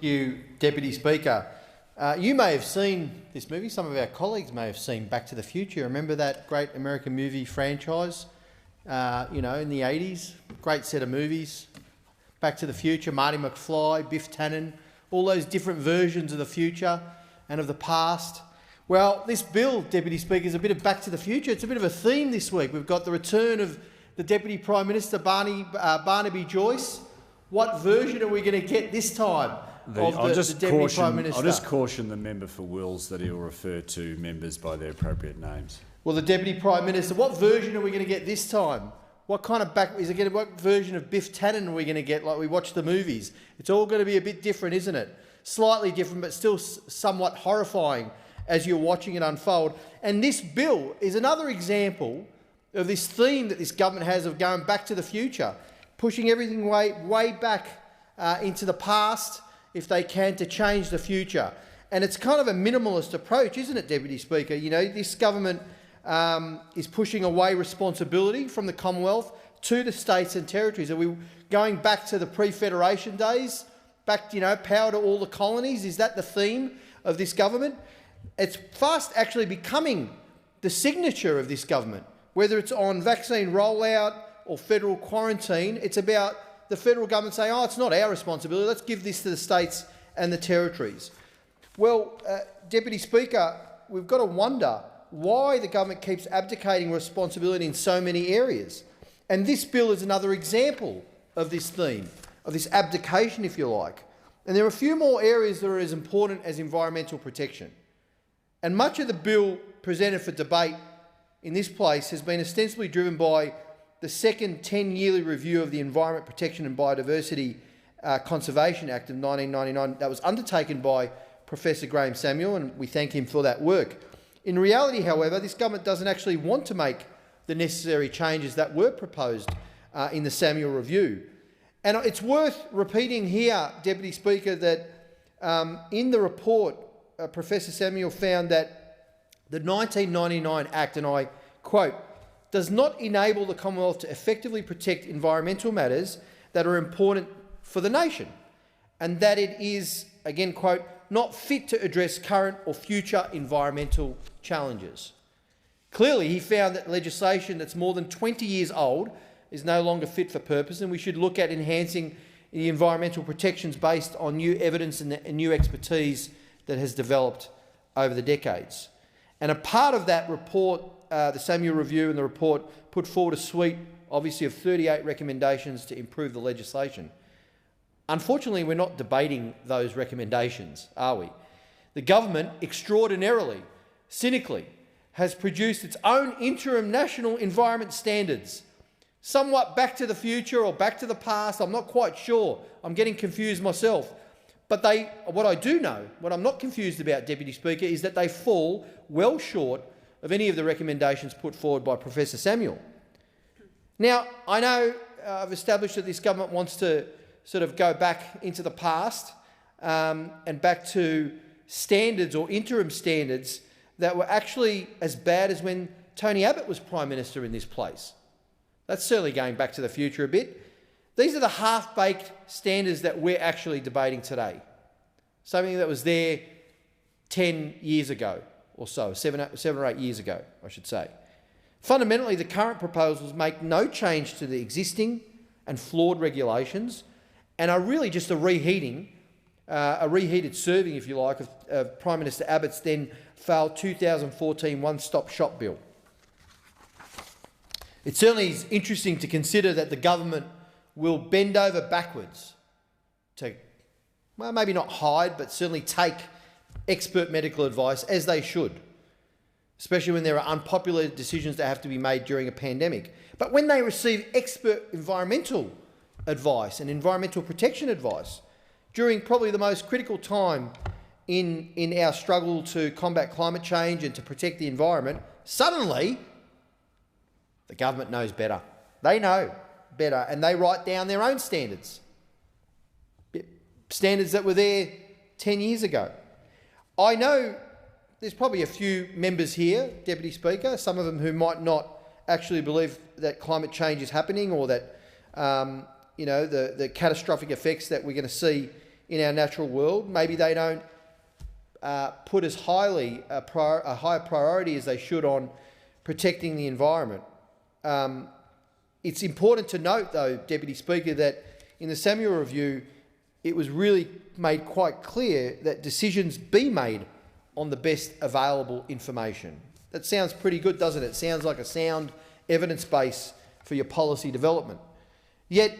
You, Deputy Speaker. You may have seen this movie. Some of our colleagues may have seen Back to the Future. Remember that great American movie franchise, in the 80s? Great set of movies. Back to the Future, Marty McFly, Biff Tannen, all those different versions of the future and of the past. Well, this bill, Deputy Speaker, is a bit of Back to the Future. It's a bit of a theme this week. We've got the return of the Deputy Prime Minister, Barnaby Joyce. What version are we going to get this time? I'll just caution the member for Wills that he'll refer to members by their appropriate names. Well, the Deputy Prime Minister, what version are we going to get this time? What version of Biff Tannen are we going to get like we watch the movies? It's all going to be a bit different, isn't it? Slightly different, but still somewhat horrifying as you're watching it unfold. And this bill is another example of this theme that this government has of going back to the future, pushing everything way back into the past, if they can, to change the future. And it's kind of a minimalist approach, isn't it, Deputy Speaker? You know, this government is pushing away responsibility from the Commonwealth to the states and territories. Are we going back to the pre-federation days? Back, power to all the colonies? Is that the theme of this government? It's fast actually becoming the signature of this government. Whether it's on vaccine rollout or federal quarantine, it's about the federal government saying, oh, it's not our responsibility, let's give this to the states and the territories. Well, Deputy Speaker, we've got to wonder why the government keeps abdicating responsibility in so many areas. And this bill is another example of this theme, of this abdication, if you like. And there are a few more areas that are as important as environmental protection. And much of the bill presented for debate in this place has been ostensibly driven by the second 10-yearly review of the Environment Protection and Biodiversity Conservation Act of 1999 that was undertaken by Professor Graham Samuel, and we thank him for that work. In reality, however, this government doesn't actually want to make the necessary changes that were proposed in the Samuel review. And it's worth repeating here, Deputy Speaker, that in the report, Professor Samuel found that the 1999 Act, and I quote, does not enable the Commonwealth to effectively protect environmental matters that are important for the nation, and that it is, again quote, not fit to address current or future environmental challenges. Clearly, he found that legislation that's more than 20 years old is no longer fit for purpose, and we should look at enhancing the environmental protections based on new evidence and new expertise that has developed over the decades. And a part of that report, the Samuel Review and the report, put forward a suite, obviously, of 38 recommendations to improve the legislation. Unfortunately, we're not debating those recommendations, are we? The government, extraordinarily, cynically, has produced its own interim national environment standards, somewhat back to the future or back to the past. I'm not quite sure. I'm getting confused myself. But what I do know, what I'm not confused about, Deputy Speaker, is that they fall well short of any of the recommendations put forward by Professor Samuel. Now, I know I've established that this government wants to sort of go back into the past and back to standards or interim standards that were actually as bad as when Tony Abbott was Prime Minister in this place. That's certainly going back to the future a bit. These are the half-baked standards that we're actually debating today. Something that was there 10 years ago or so, 7 or 8 years ago, I should say. Fundamentally, the current proposals make no change to the existing and flawed regulations and are really just a reheated serving, if you like, of Prime Minister Abbott's then failed 2014 one-stop shop bill. It certainly is interesting to consider that the government will bend over backwards to, well, maybe not hide, but certainly take expert medical advice, as they should, especially when there are unpopular decisions that have to be made during a pandemic. But when they receive expert environmental advice and environmental protection advice during probably the most critical time in our struggle to combat climate change and to protect the environment, suddenly the government knows better. They know better, and they write down their own standards. Standards that were there 10 years ago. I know there's probably a few members here, Deputy Speaker, some of them who might not actually believe that climate change is happening or that the catastrophic effects that we're going to see in our natural world. Maybe they don't put as highly a higher priority as they should on protecting the environment. It's important to note, though, Deputy Speaker, that in the Samuel Review, it was really made quite clear that decisions be made on the best available information. That sounds pretty good, doesn't it? Sounds like a sound evidence base for your policy development. Yet,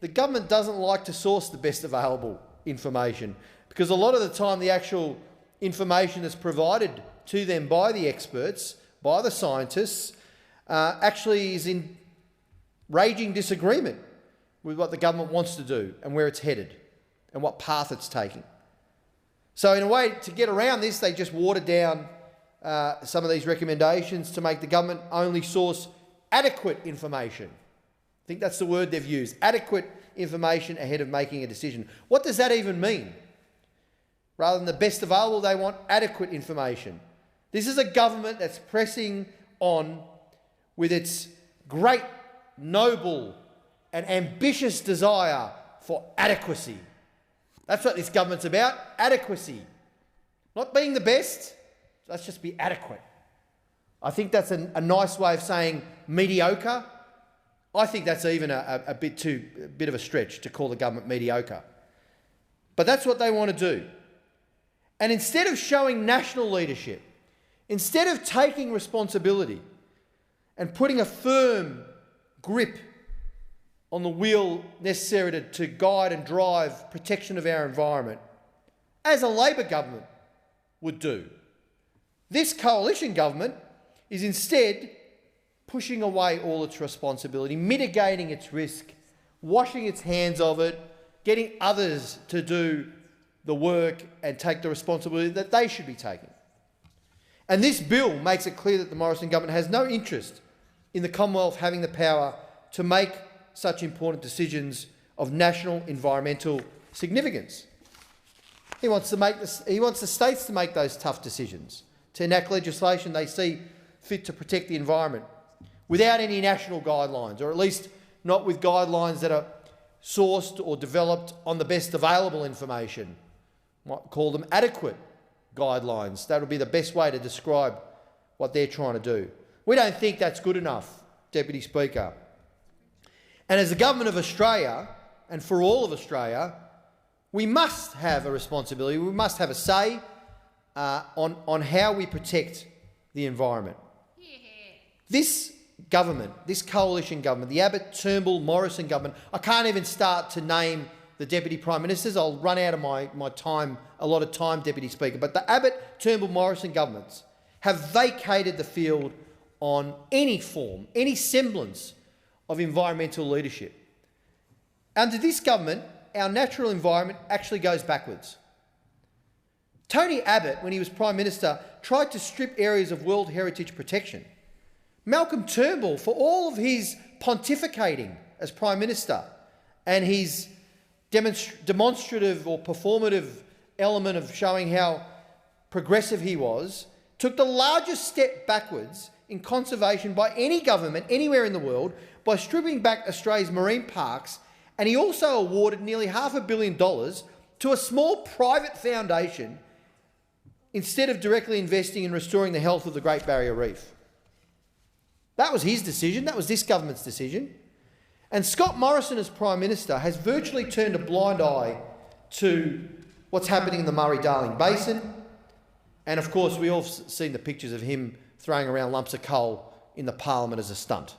the government doesn't like to source the best available information, because a lot of the time the actual information that's provided to them by the experts, by the scientists, actually is in raging disagreement with what the government wants to do and where it's headed and what path it's taking. So in a way, to get around this, they just watered down some of these recommendations to make the government only source adequate information. I think that's the word they've used, adequate information ahead of making a decision. What does that even mean? Rather than the best available, they want adequate information. This is a government that's pressing on with its great, noble and ambitious desire for adequacy. That's what this government's about, adequacy. Not being the best, let's just be adequate. I think that's a nice way of saying mediocre. I think that's even a bit of a stretch to call the government mediocre. But that's what they want to do. And instead of showing national leadership, instead of taking responsibility and putting a firm grip on the wheel necessary to guide and drive protection of our environment, as a Labor government would do, this coalition government is instead pushing away all its responsibility, mitigating its risk, washing its hands of it, getting others to do the work and take the responsibility that they should be taking. And this bill makes it clear that the Morrison government has no interest in the Commonwealth having the power to make such important decisions of national environmental significance. He wants the states to make those tough decisions, to enact legislation they see fit to protect the environment without any national guidelines, or at least not with guidelines that are sourced or developed on the best available information. Might call them adequate guidelines. That would be the best way to describe what they're trying to do. We don't think that's good enough, Deputy Speaker. And as the Government of Australia, and for all of Australia, we must have a responsibility, we must have a say on how we protect the environment. This government, this coalition government, the Abbott, Turnbull, Morrison government, I can't even start to name the Deputy Prime Ministers. I'll run out of my time, a lot of time, Deputy Speaker. But the Abbott, Turnbull, Morrison governments have vacated the field on any form, any semblance of environmental leadership. Under this government, our natural environment actually goes backwards. Tony Abbott, when he was Prime Minister, tried to strip areas of World Heritage protection. Malcolm Turnbull, for all of his pontificating as Prime Minister and his demonstrative or performative element of showing how progressive he was, took the largest step backwards in conservation by any government anywhere in the world by stripping back Australia's marine parks, and he also awarded nearly $500 million to a small private foundation instead of directly investing in restoring the health of the Great Barrier Reef. That was his decision, that was this government's decision. And Scott Morrison as Prime Minister has virtually turned a blind eye to what's happening in the Murray-Darling Basin. And of course, we all seen the pictures of him throwing around lumps of coal in the Parliament as a stunt.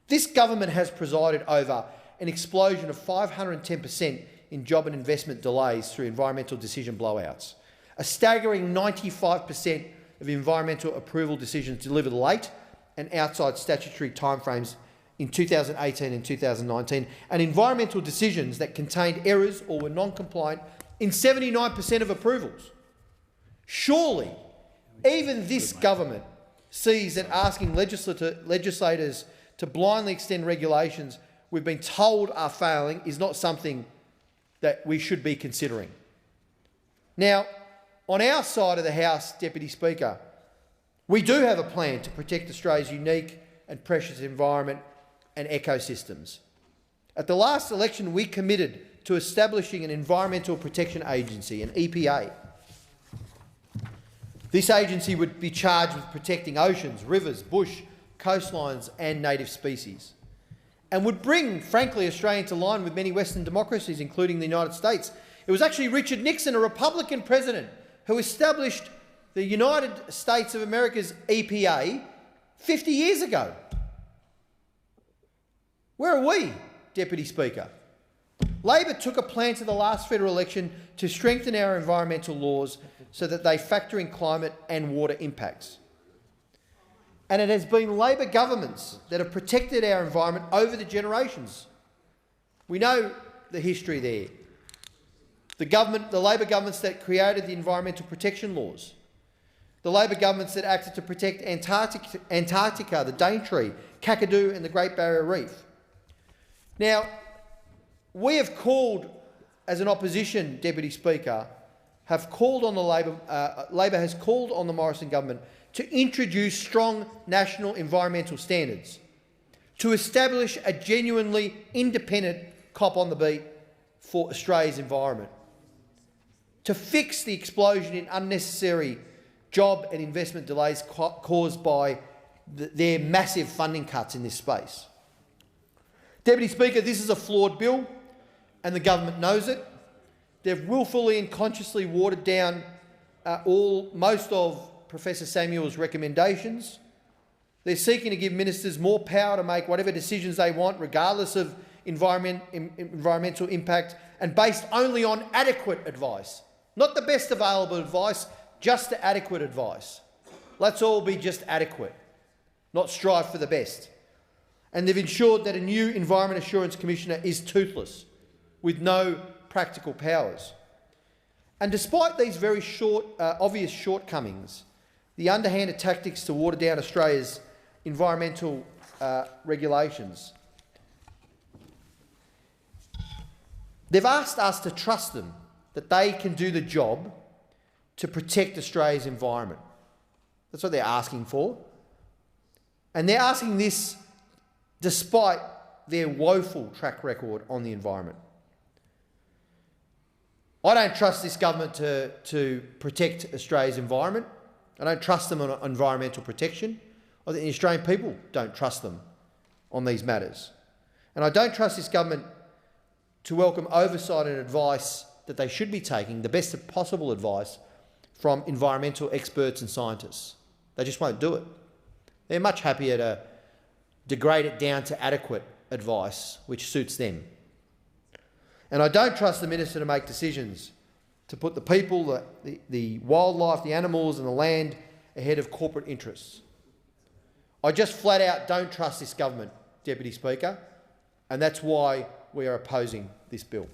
This government has presided over an explosion of 510% in job and investment delays through environmental decision blowouts, a staggering 95% of environmental approval decisions delivered late and outside statutory timeframes in 2018 and 2019, and environmental decisions that contained errors or were non-compliant in 79% of approvals. Surely, even this government sees that asking legislators to blindly extend regulations we've been told are failing is not something that we should be considering. Now, on our side of the House, Deputy Speaker, we do have a plan to protect Australia's unique and precious environment and ecosystems. At the last election, we committed to establishing an Environmental Protection Agency, an EPA. This agency would be charged with protecting oceans, rivers, bush, coastlines and native species, and would bring, frankly, Australia into line with many Western democracies, including the United States. It was actually Richard Nixon, a Republican president, who established the United States of America's EPA 50 years ago. Where are we, Deputy Speaker? Labor took a plan to the last federal election to strengthen our environmental laws so that they factor in climate and water impacts. And it has been Labor governments that have protected our environment over the generations. We know the history there. The Labor governments that created the environmental protection laws. The Labor governments that acted to protect Antarctica, the Daintree, Kakadu and the Great Barrier Reef. Now, we have called, as an opposition, Deputy Speaker, have called on the Labor has called on the Morrison government to introduce strong national environmental standards, to establish a genuinely independent cop on the beat for Australia's environment, to fix the explosion in unnecessary job and investment delays caused by their massive funding cuts in this space. Deputy Speaker, this is a flawed bill and the government knows it. They've willfully and consciously watered down most of Professor Samuel's recommendations. They're seeking to give ministers more power to make whatever decisions they want, regardless of environmental impact, and based only on adequate advice. Not the best available advice, just the adequate advice. Let's all be just adequate, not strive for the best. And they've ensured that a new Environment Assurance Commissioner is toothless, with no practical powers. And despite these very obvious shortcomings, the underhanded tactics to water down Australia's environmental regulations, they've asked us to trust them, that they can do the job to protect Australia's environment. That's what they're asking for. And they're asking this despite their woeful track record on the environment. I don't trust this government to protect Australia's environment. I don't trust them on environmental protection. I think the Australian people don't trust them on these matters. And I don't trust this government to welcome oversight and advice that they should be taking, the best possible advice, from environmental experts and scientists. They just won't do it. They're much happier to degrade it down to adequate advice, which suits them. And I don't trust the minister to make decisions to put the people, the wildlife, the animals and the land ahead of corporate interests. I just flat out don't trust this government, Deputy Speaker, and that's why we are opposing this bill.